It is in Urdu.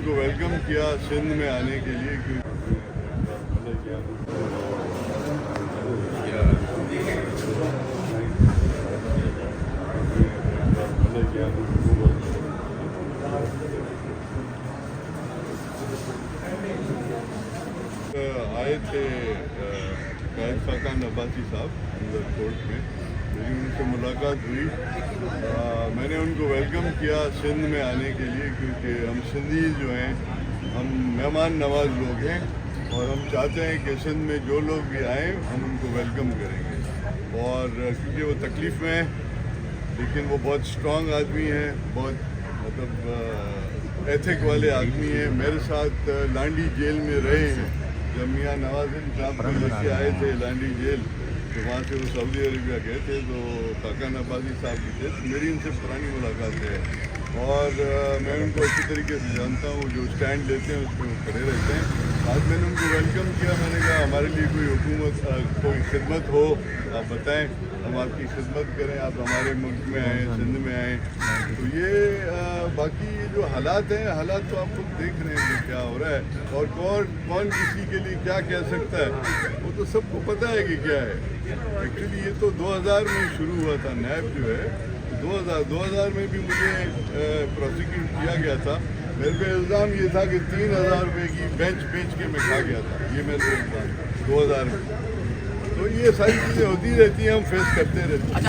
کو ویلکم کیا سندھ میں آنے کے لیے آئے تھے خاقان عباسی صاحب اندر کورٹ میں، میری ان سے ملاقات ہوئی. میں نے ان کو ویلکم کیا سندھ میں آنے کے لیے، کیونکہ ہم سندھی جو ہیں ہم مہمان نواز لوگ ہیں اور ہم چاہتے ہیں کہ سندھ میں جو لوگ بھی آئیں ہم ان کو ویلکم کریں گے. اور کیونکہ وہ تکلیف میں ہیں لیکن وہ بہت اسٹرانگ آدمی ہیں، بہت مطلب ایتھک والے آدمی ہیں. میرے ساتھ لانڈی جیل میں رہے ہیں جب میاں نواز صاحب کو لے کے آئے تھے لانڈی جیل، تو وہاں سے وہ سعودی عربیہ گئے تھے تو خاقان عباسی صاحب بھی تھے. میری ان سے پرانی ملاقات ہے اور میں ان کو اچھی طریقے سے جانتا ہوں. جو اسٹینڈ لیتے ہیں اس پہ وہ کھڑے رہتے ہیں. آج میں نے ان کو ویلکم کیا. میں نے کہا ہمارے لیے کوئی حکومت کوئی خدمت ہو آپ بتائیں، ہم آپ کی خدمت کریں. آپ ہمارے ملک میں آئیں، سندھ میں آئیں. تو یہ باقی جو حالات ہیں، حالات تو آپ لوگ دیکھ رہے ہیں کہ کیا ہو رہا ہے اور کون کسی کے لیے کیا کہہ سکتا ہے وہ تو سب کو پتہ ہے کہ کیا ہے. ایکچولی یہ تو 2000 میں شروع ہوا تھا. نیب جو ہے 2000 میں بھی مجھے پروسیکیوٹ کیا گیا تھا. میرے پہ الزام یہ تھا کہ 3000 روپے کی بینچ بیچ کے میں کھا گیا تھا. یہ میرے پہ الزام 2000 میں. تو یہ ساری چیزیں ہوتی رہتی ہیں، ہم فیس کرتے رہتے ہیں.